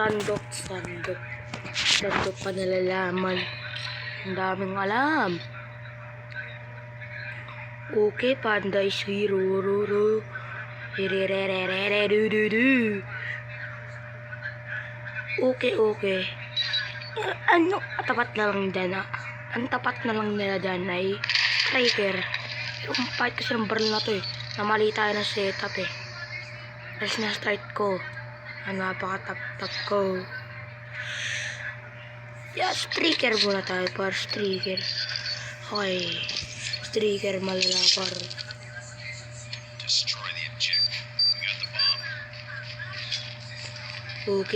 Standok pa nalalaman. Ang daming alam. Okay, panda is hero. Okay. Ano? Tapat na lang dyan ang tapat na lang nila dyan ay striker. Pero kung fight kasi ng barrel na to namali tayo ng setup tapos na-start ko. Napaka-tap ko. Yeah, striker muna tayo para striker. Okay. Striker malalapar. Okay.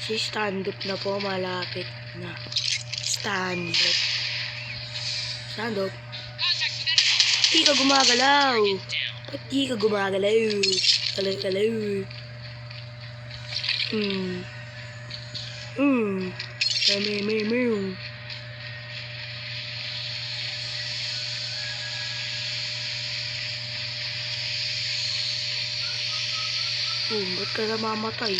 Si stand-up na po, malapit na. Stand-up. Di ka gumagalaw. Ba't di ka gumagalaw? Galaw. Meow. Ba't ka namamatay?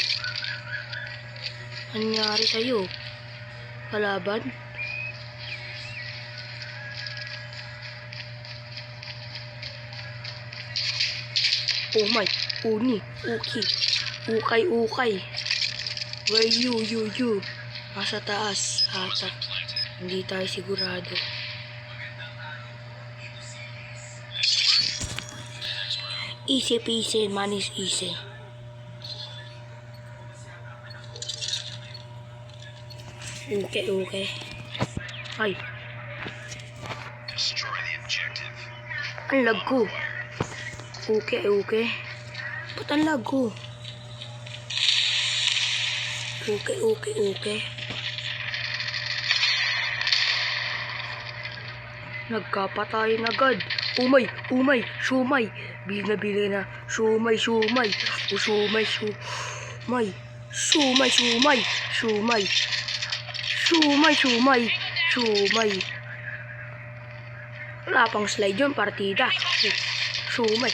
Ano nangyari sa'yo? Kalaban? Oh my, uni, ukay. Where you? Nasa taas, ata. Hindi tayo sigurado. Easy peasy, man is easy. Okay. Ay. Ang lag ko. Okay. Ba't ang lag ko? Okay. Nagkapatayin agad. Umay. Shumay. Bili na. Shumay. Wala pang slide yun, partida. Shumay.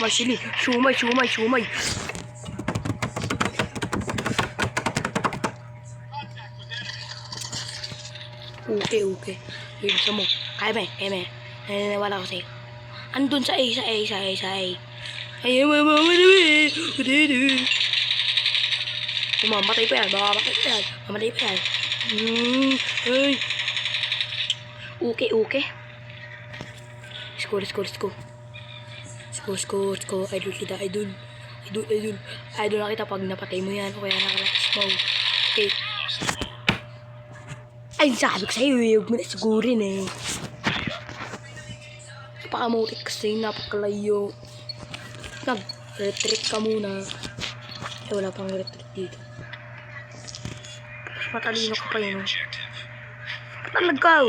Masilin. Shumay. Okay. Gusto mo. Kaya ba? Wala ko sa'yo. Andun sa A. Ay, mamatay pa yan. Ay. Okay. Score. Idol kita. Idol na kita pag napatay mo yan. O kaya nakaka-smoke. Okay. Ay, sabi ko sa'yo, huwag mo na sigurin Napakamutik kasi, napakalayo. Nag-retreat ka muna. Wala pang retreat dito. Mas matalino ka pa yun. Talagaw!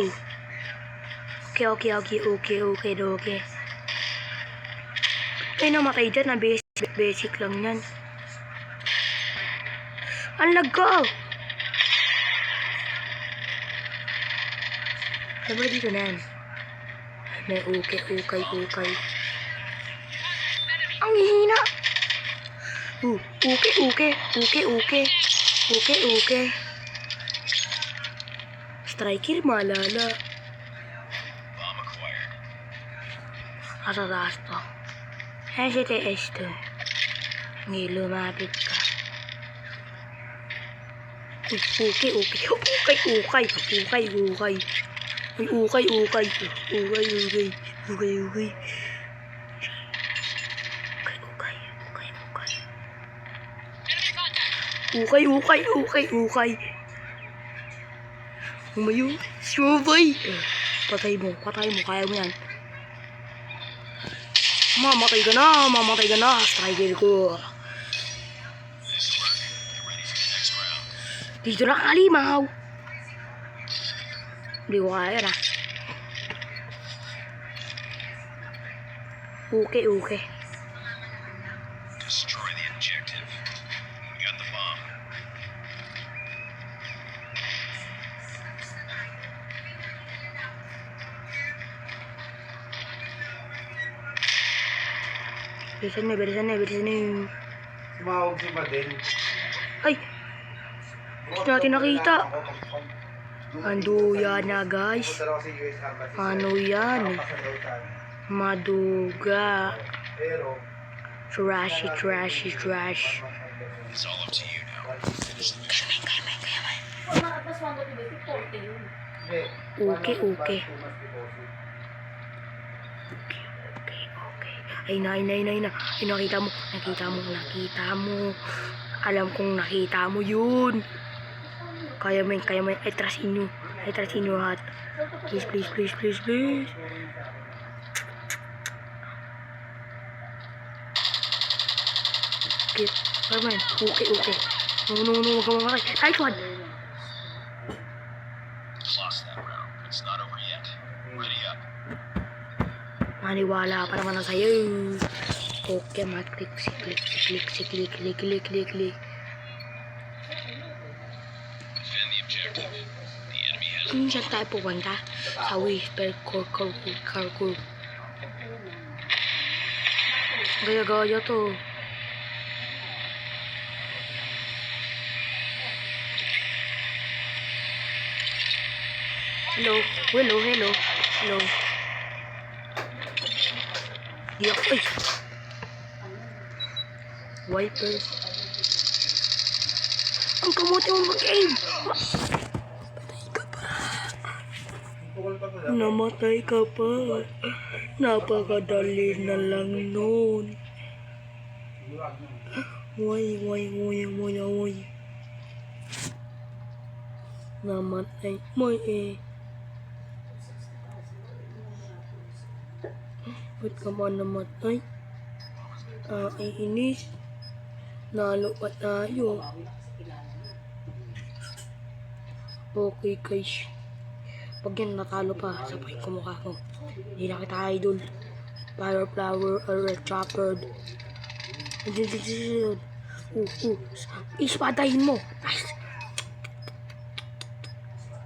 Okay. Ay, namatay dyan na basic lang yan. Ang lagaw! Sabi dito na yan. May okay. Ang hihina! Okay. Striker malala. Asa taas to. STS to. Hindi lumapit ka. Okay. Umayo. Subay. Patay mo. Kaya mo yan. Mamatay ka na. Striker ko. Dito na kalimaw. Hindi ko kaya na. Okay. Bilisan na, bilisan na, bilisan na yung... Sumawag si Badel. Ay! Hindi natin nakita. Anduya na guys. Ano yan? Maduga. Trashy, trashy, trash. It's all up to you now. Finish the mission. Okay, okay. Ay na. Ay, nakita mo. Alam kong nakita mo yun. Kaya mo yun. Ay, trasin nyo lahat. Please. Okay, Carmen. Okay. No, wag ka mamatay. Nice one. Lost that round. It's not over yet. Ready up. Maniwala pa naman na sa'yo. Okay, click. Defend the objective. The enemy has Kung saan tayo pupunta? Sa Whisper Carcool. Gaya-gaya to. Hello. Diyak, ay! Wiper. Ang kamote mo mag-aim! Namatay ka pa. Napakadali na lang nun. Way. Namatay mo eh. Ba't ka ba namatay? Ay inis. Nalo pa tayo. Okay guys. Pag yan natalo pa, sabay ko mukha ko. Hindi na kita idol. Fire flower or chopper. Ispadahin mo. Nice.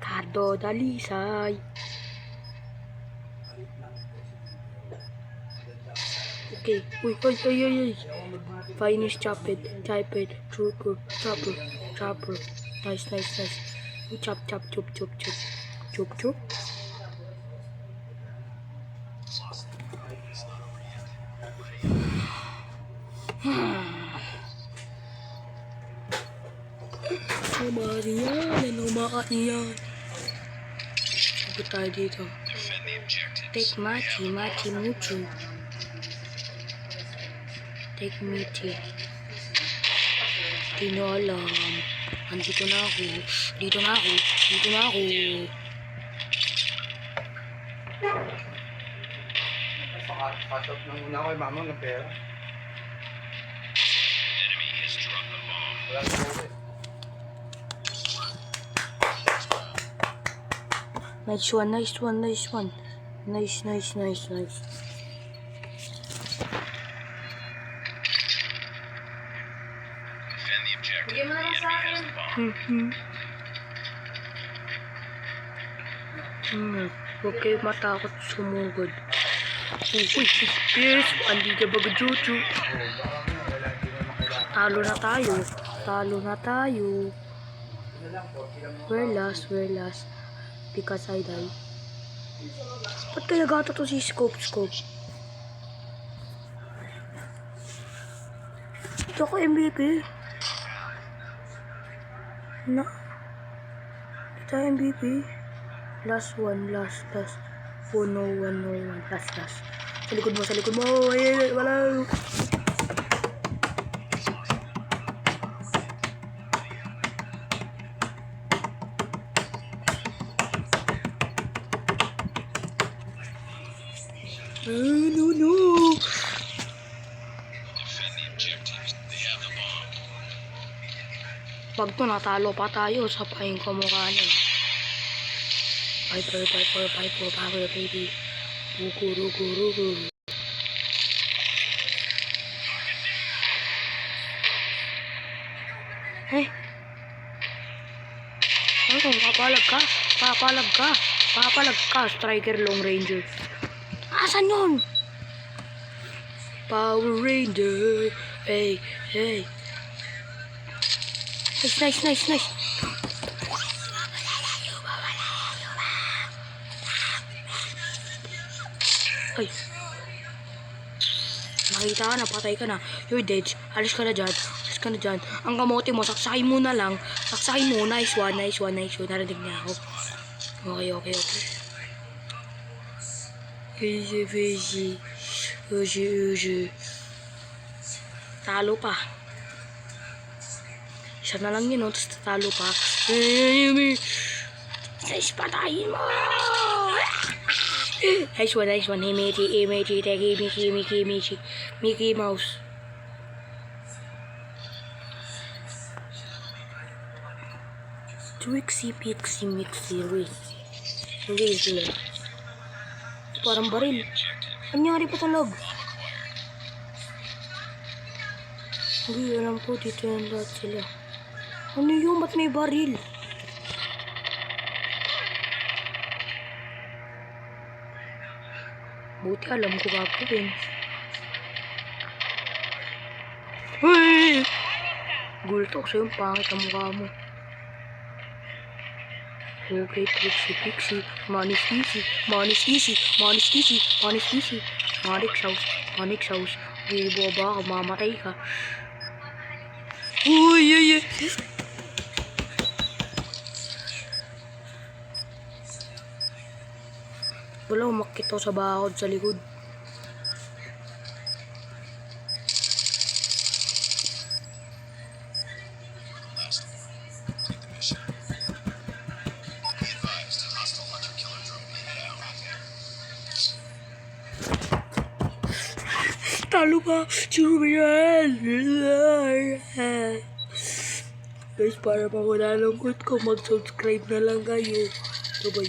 Cardo dalisay. Okay. Uy. Finish chopper. Chopper. Nice. Chop. Umakat yan. Sabi tayo dito. defend the objective. Take Machi Muchu. Take Michi. Di na alam. Dito na ako. Pakatop ng una ko ay mama ng pera. Enemy has dropped the bomb. Wala na po eh. Nice one. Nice. Defend the objective. The enemy has the bomb. Huwag kayo matakot sumugod. Uy, yes! Andito baga Juju. Talo na tayo. We're last. Because I die. Ba't kaya nagato to si Scope? Ito ko MVP. No. Ito MVP. Last one. Oh no, last. Sa likod mo. Ay, wala. No. Defend the objectives. They have the bomb. Pag to natalo pa tayo sa paing kamukha niya. Piper, baby. Rugu. Hey. Ano, papalag ka, striker long ranger. Asan yun? Power Ranger. Hey, hey. Nice. Ay. Nakita ka na, patay ka na. You're dead. Alis ka na dyan. Ang kamote mo, saksakin mo na lang. Saksakin mo. Nice one. Narinig niya ako. Okay. Easy. Uji. Talo pa. Isa na lang yun, tapos tatalo pa. Nice, patayin mo! Nice one. Hey, matey, take Mickey Mouse. Trixie, Pixie, Rizzler. Parang baril. Anyari pa sa loob? Hindi, alam ko dito yung lahat sila. Ano yun? Ba't may baril? Buti alam ko gagawin. Hey! Gulto ko sa'yo, pangit ang mukha mo. Okay, Pixie, Manis easy. Manik sauce. Hindi mo ba ka, mamatay ka. Uy. Wala, umakit ako sa bakod sa likod. Talo pa! Chumiyan! Guys, para makunalangkot ko, mag-subscribe na lang kayo. Bye-bye.